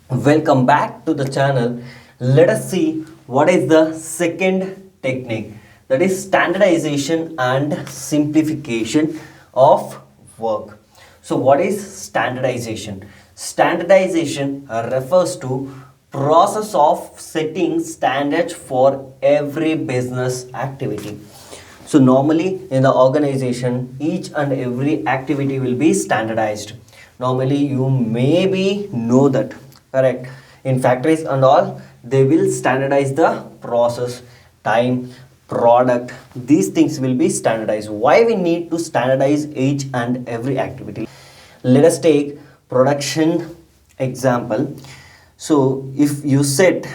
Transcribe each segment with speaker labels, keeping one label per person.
Speaker 1: Welcome back to the channel. Let us see what is the second technique, that is standardization and simplification of work. So what is standardization? Standardization refers to process of setting standards for every business activity. So normally in the organization, each and every activity will be standardized. Normally you maybe know that, correct? In factories and all, they will standardize the process, time, product. These things will be standardized. Why we need to standardize each and every activity? Let us take production example. So if you set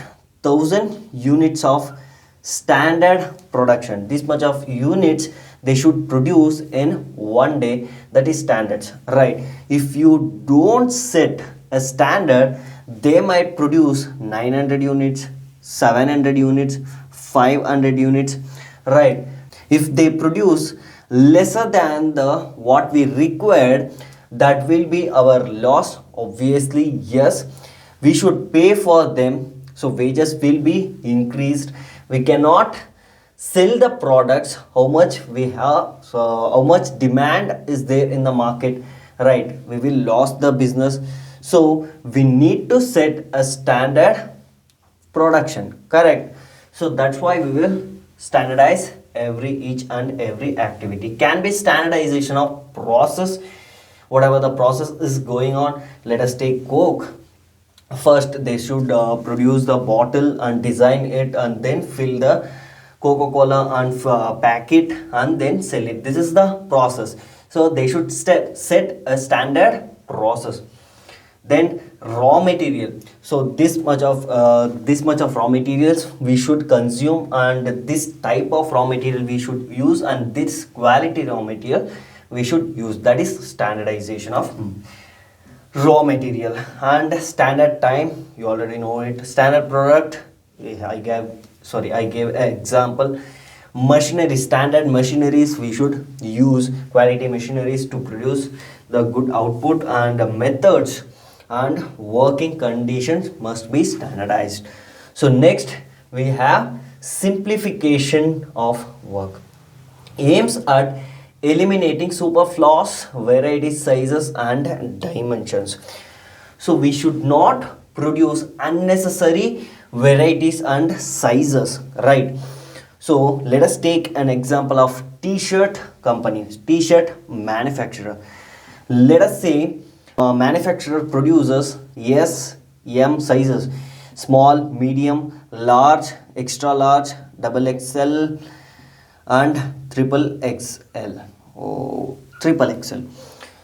Speaker 1: 1,000 units of standard production, this much of units they should produce in one day, that is standards, right? If you don't set a standard, they might produce 900 units, 700 units, 500 units, right? If they produce lesser than the what we required, that will be our loss. Obviously yes, we should pay for them, so wages will be increased. We cannot sell the products how much we have, so how much demand is there in the market, right? We will lose the business. So we need to set a standard production, correct? So that's why we will standardize each and every activity. Can be standardization of process, whatever the process is going on. Let us take Coke. First they should produce the bottle and design it, and then fill the Coca-Cola and pack it and then sell it. This is the process. So they should set a standard process. Then raw material. So this much of raw materials we should consume, and this type of raw material we should use, and this quality raw material we should use. That is standardization of raw material. And standard time, you already know it. Standard product, I gave an example. Machinery, standard machineries we should use, quality machineries to produce the good output, and methods and working conditions must be standardized. So next we have simplification of work. Aims at eliminating superfluous varieties, sizes and dimensions. So we should not produce unnecessary varieties and sizes, right? So let us take an example of t-shirt company, t-shirt manufacturer. Let us say manufacturer produces S, M sizes: small, medium, large, extra large, double XL and triple XL. Triple XL.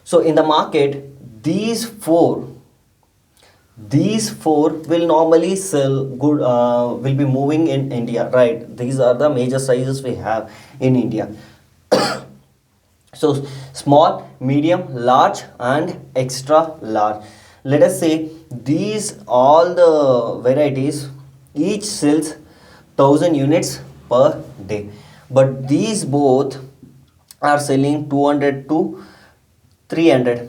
Speaker 1: So in the market, these four will normally sell good, will be moving in India, right? These are the major sizes we have in India. So small, medium, large and extra large. Let us say these all the varieties each sells 1,000 units per day, but these both are selling 200 to 300,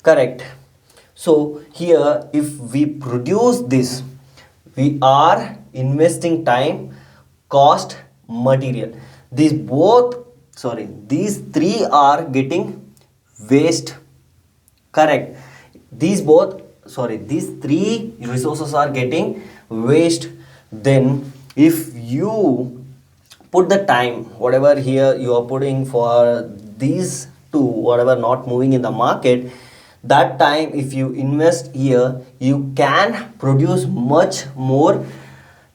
Speaker 1: correct? So here if we produce this, we are investing time, cost, material. These three are getting waste, correct? These three resources are getting waste. Then if you put the time, whatever here you are putting for these two, whatever not moving in the market, that time if you invest here, you can produce much more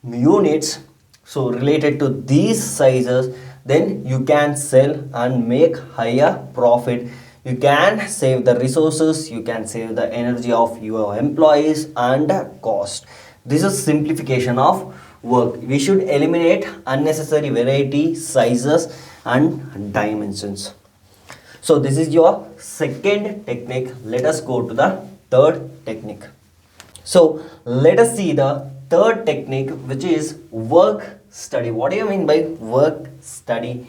Speaker 1: units, so related to these sizes. Then you can sell and make higher profit. You can save the resources, you can save the energy of your employees and cost. This is simplification of work. We should eliminate unnecessary variety, sizes and dimensions. So this is your second technique. Let us go to the third technique. So let us see the third technique, which is work study. What do you mean by work study?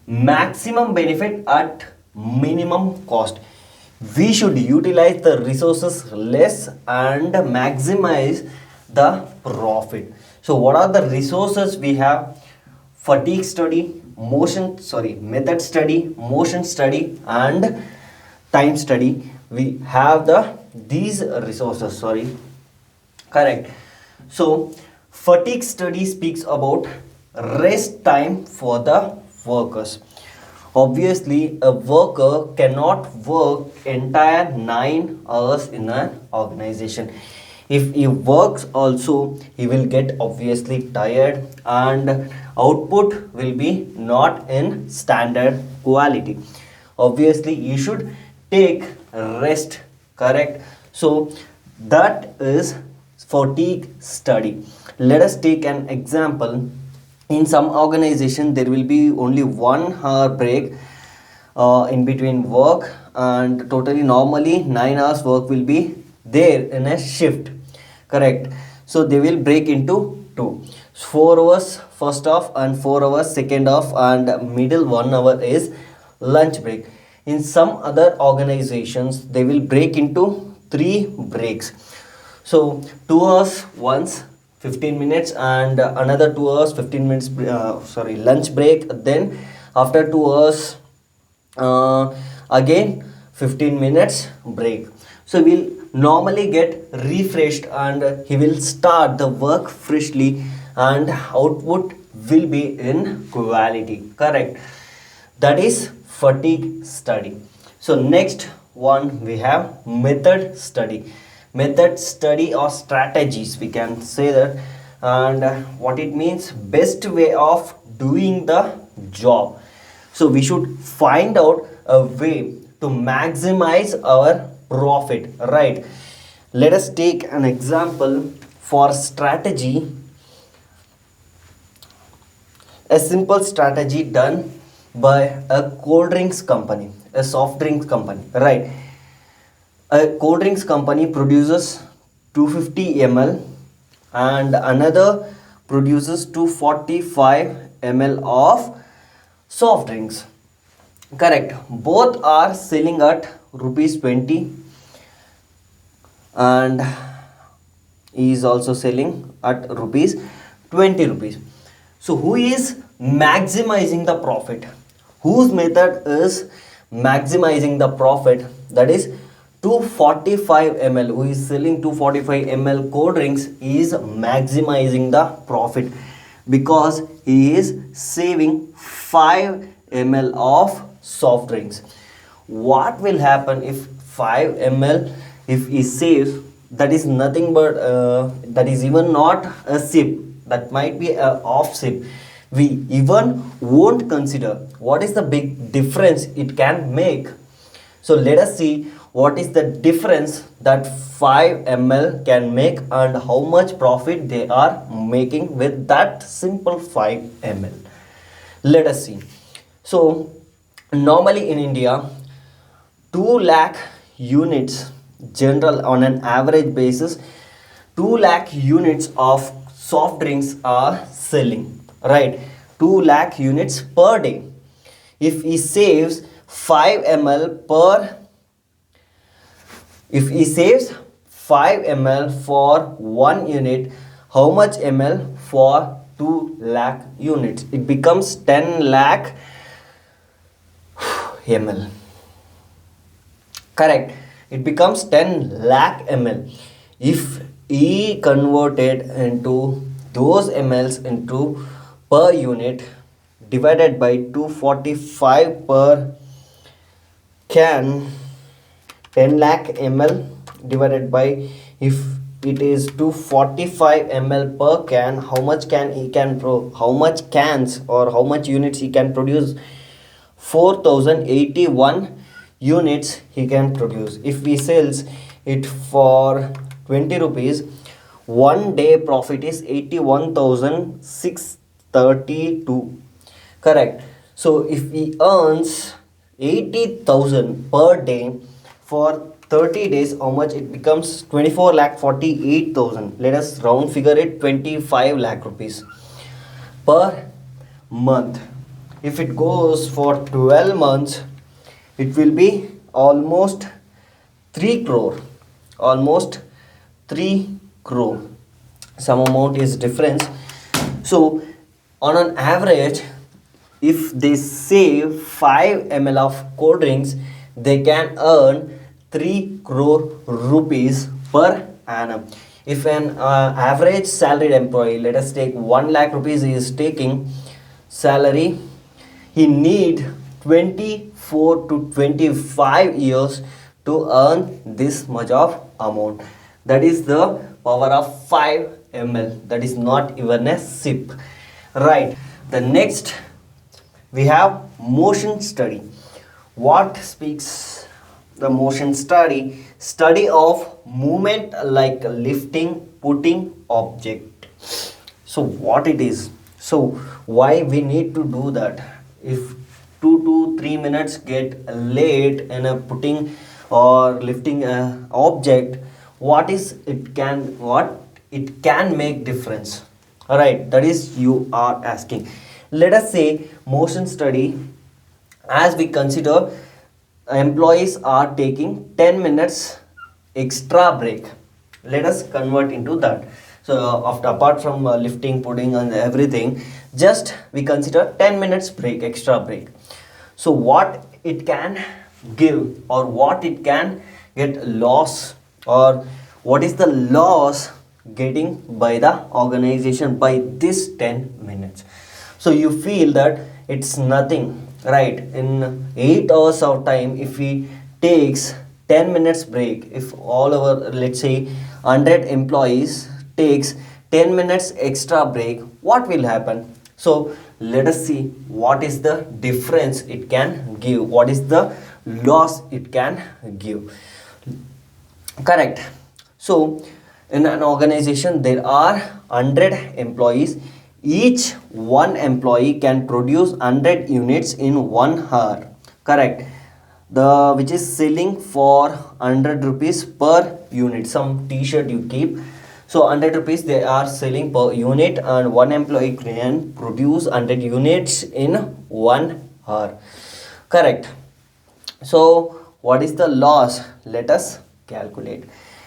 Speaker 1: Maximum benefit at minimum cost. we should utilize the resources less and maximize the profit. So what are the resources we have? Fatigue study, method study, motion study, and time study. We have these resources. Correct. So fatigue study speaks about rest time for the workers. Obviously, a worker cannot work entire 9 hours in an organization. If he works also, he will get obviously tired and output will be not in standard quality. Obviously, you should take rest, correct? So that is fatigue study. Let us take an example. In some organization there will be only 1 hour break in between work, and totally normally 9 hours work will be there in a shift, correct? So they will break into two, 4 hours first off and 4 hours second off, and middle 1 hour is lunch break. In some other organizations they will break into 3 breaks. So 2 hours once 15 minutes, and another 2 hours 15 minutes lunch break. Then after 2 hours again 15 minutes break. So we'll normally get refreshed and he will start the work freshly, and output will be in quality, correct? That is fatigue study. So next one we have method study. Method study or strategies, we can say that, and what it means, best way of doing the job. So we should find out a way to maximize our profit, right? Let us take an example for strategy. A simple strategy done by a cold drinks company, a soft drinks company, right? A cold drinks company produces 250 ml and another produces 245 ml of soft drinks, correct? Both are selling at rupees 20, and he is also selling at rupees 20 rupees. So who is maximizing the profit? Whose method is maximizing the profit? That is 245 ml. Who is selling 245 ml cold drinks is maximizing the profit, because he is saving 5 ml of soft drinks. What will happen if 5 ml, if he saves, that is nothing but that is even not a sip, that might be a off sip, we even won't consider what is the big difference it can make. So let us see what is the difference that 5 ml can make and how much profit they are making with that simple 5 ml. Let us see. So normally in India 2 lakh units, general on an average basis 2 lakh units of soft drinks are selling, right? 2 lakh units per day. If he saves 5 ml per, if he saves 5 ml for 1 unit, how much ml for 2 lakh units? It becomes 10 lakh ml, correct? It becomes 10 lakh ml. If he converted into those mls into per unit divided by 245 per can, 10 lakh ml divided by, if it is 245 ml per can, how much can he can how much cans or how much units he can produce? 4081 units he can produce. If he sells it for 20 rupees, one day profit is 81,632, correct? So if he earns 80,000 per day for 30 days, how much it becomes? 24 lakh 48,000. Let us round figure it, 25 lakh rupees per month. If it goes for 12 months, it will be almost 3 crore, almost 3 crore. Some amount is difference. So on an average, if they save 5 ml of cold drinks, they can earn 3 crore rupees per annum. If an average salaried employee, let us take 1 lakh rupees is taking salary, he need 24 to 25 years to earn this much of amount. That is the power of 5 ml. That is not even a sip. Right. The next we have motion study. What speaks the motion study? Study of movement like lifting, putting object. So what it is? So why we need to do that? If 2 to 3 minutes get late in a putting or lifting a object, what it can make difference? All right, that is you are asking. Let us say motion study, as we consider employees are taking 10 minutes extra break. Let us convert into that. So after apart from lifting, putting and everything, just we consider 10 minutes break, extra break. So what it can give, or what it can get loss, or what is the loss getting by the organization by this 10 minutes? So you feel that it's nothing, right? In 8 hours of time, if we takes 10 minutes break, if all our, let's say 100 employees takes 10 minutes extra break, what will happen? So let us see what is the difference it can give, what is the loss it can give. Correct. So in an organization there are 100 employees. Each one employee can produce 100 units in 1 hour. Correct. The which is selling for 100 rupees per unit. Some t-shirt you keep, so 100 rupees they are selling per unit, and one employee can produce 100 units in 1 hour. Correct. So what is the loss? Let us calculate.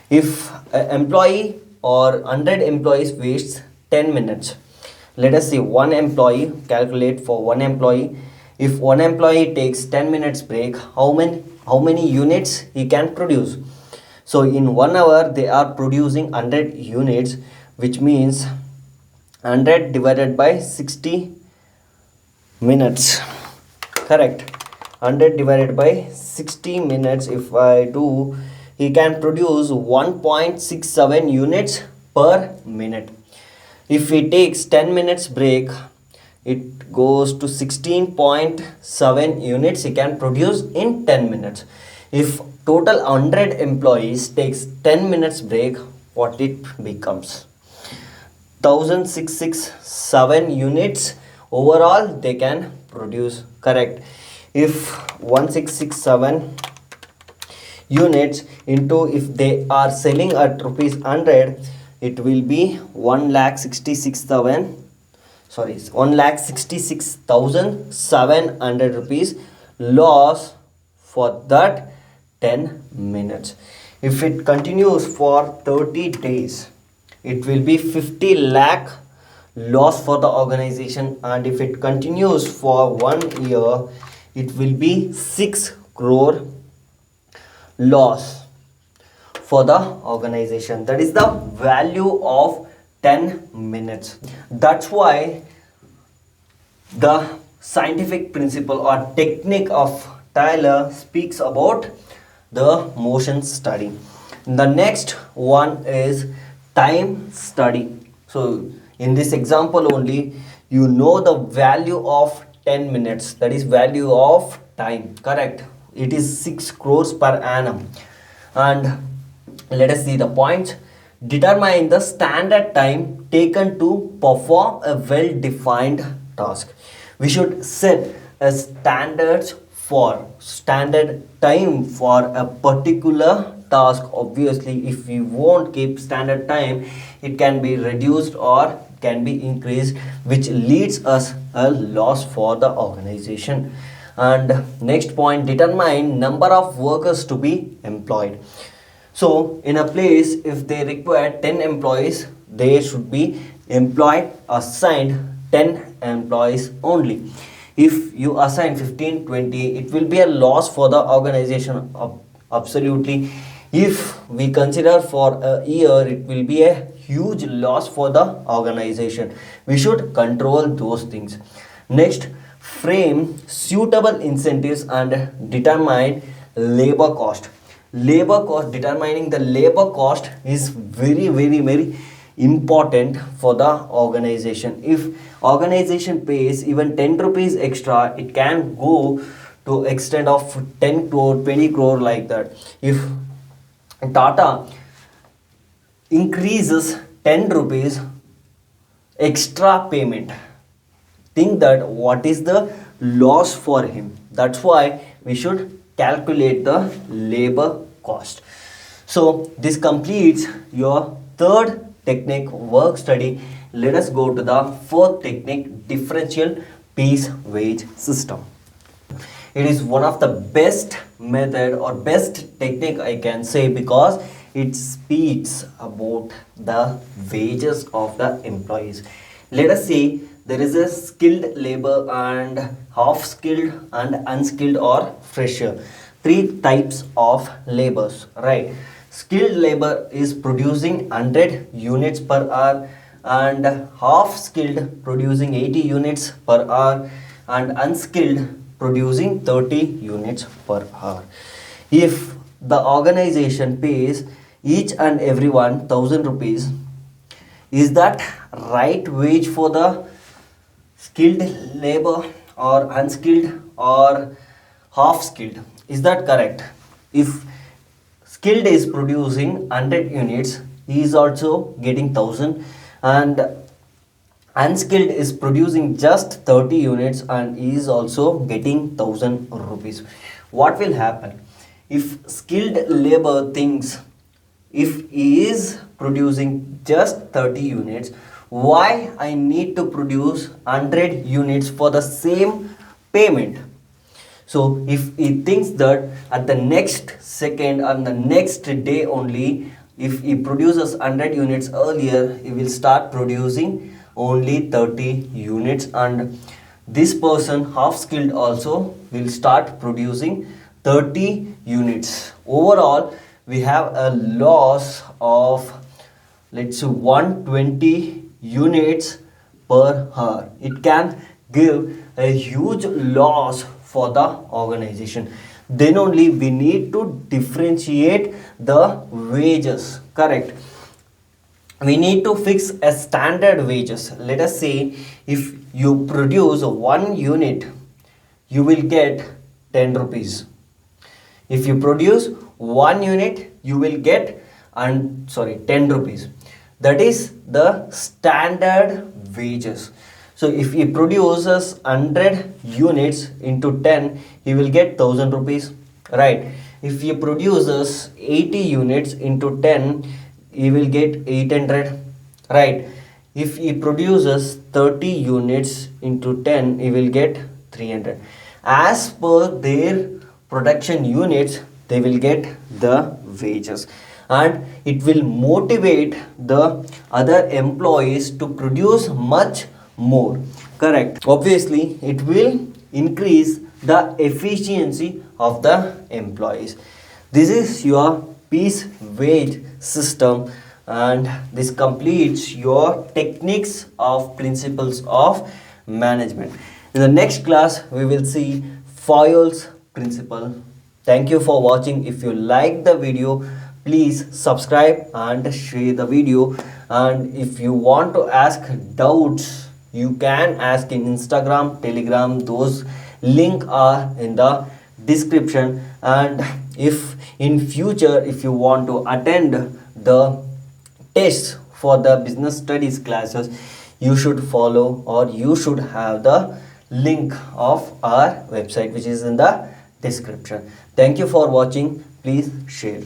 Speaker 1: If an employee or 100 employees wastes 10 minutes, let us see one employee, calculate for one employee. If one employee takes 10 minutes break, how many units he can produce? So in 1 hour they are producing 100 units, which means 100 divided by 60 minutes. Correct. 100 divided by 60 minutes, if I do, he can produce 1.67 units per minute. If he takes 10 minutes break, it goes to 16.7 units he can produce in 10 minutes. If total 100 employees takes 10 minutes break, what it becomes? 1667 units overall they can produce. Correct. If 1667 units into, if they are selling at rupees 100, it will be 1,66,700 rupees loss for that 10 minutes. If it continues for 30 days, it will be 50 lakh loss for the organization, and if it continues for 1 year, it will be 6 crore loss for the organization. That is the value of 10 minutes. That's why the scientific principle or technique of Tyler speaks about the motion study. The next one is time study. So in this example only, you know the value of 10 minutes, that is value of time. Correct. It is 6 crores per annum. And let us see the points. Determine the standard time taken to perform a well-defined task. We should set a standard time for a particular task. Obviously, if we won't keep standard time, it can be reduced or can be increased, which leads us a loss for the organization. And next point, determine number of workers to be employed. So in a place, if they require 10 employees, they should be employed assigned 10 employees only. If you assign 15, 20, it will be a loss for the organization. Absolutely. If we consider for a year, it will be a huge loss for the organization. We should control those things. Next, frame suitable incentives and determine labor cost. Labor cost, determining the labor cost is very important for the organization. If organization pays even 10 rupees extra, it can go to extent of 10 crore, 20 crore, like that. If Tata increases 10 rupees extra payment, think that what is the loss for him. That's why we should calculate the labor cost. So this completes your third technique, work study. Let us go to the fourth technique, differential piece wage system. It is one of the best method or best technique, I can say, because it speaks about the wages of the employees. Let us say there is a skilled labor and half skilled and unskilled or fresher. Three types of labors, right? Skilled labor is producing 100 units per hour, and half skilled producing 80 units per hour, and unskilled producing 30 units per hour. If the organization pays each and every one 1000 rupees, is that right wage for the skilled labor or unskilled or half skilled? Is that correct? If skilled is producing 100 units, he is also getting 1000, and unskilled is producing just 30 units and he is also getting 1000 rupees. What will happen if skilled labor thinks, if he is producing just 30 units, why I need to produce 100 units for the same payment? So if he thinks that at the next second and the next day only, if he produces 100 units earlier, he will start producing only 30 units, and this person half skilled also will start producing 30 units. Overall, we have a loss of, let's say, 120 units per hour. It can give a huge loss for the organization. Then only we need to differentiate the wages, correct? We need to fix a standard wages. Let us say if you produce 1 unit, you will get 10 rupees. If you produce 1 unit, you will get 10 rupees. That is the standard wages. So if he produces 100 units into 10, he will get 1000 rupees, right? If he produces 80 units into 10, he will get 800, right? If he produces 30 units into 10, he will get 300. As per their production units, they will get the wages, and it will motivate the other employees to produce much more, correct? Obviously it will increase the efficiency of the employees. This is your piece wage system, and this completes your techniques of principles of management. In the next class we will see Foyle's principle. Thank you for watching. If you like the video, please subscribe and share the video, and if you want to ask doubts, you can ask in Instagram, Telegram. Those link are in the description. And if in future, if you want to attend the tests for the business studies classes, you should follow, or you should have the link of our website, which is in the description. Thank you for watching. Please share.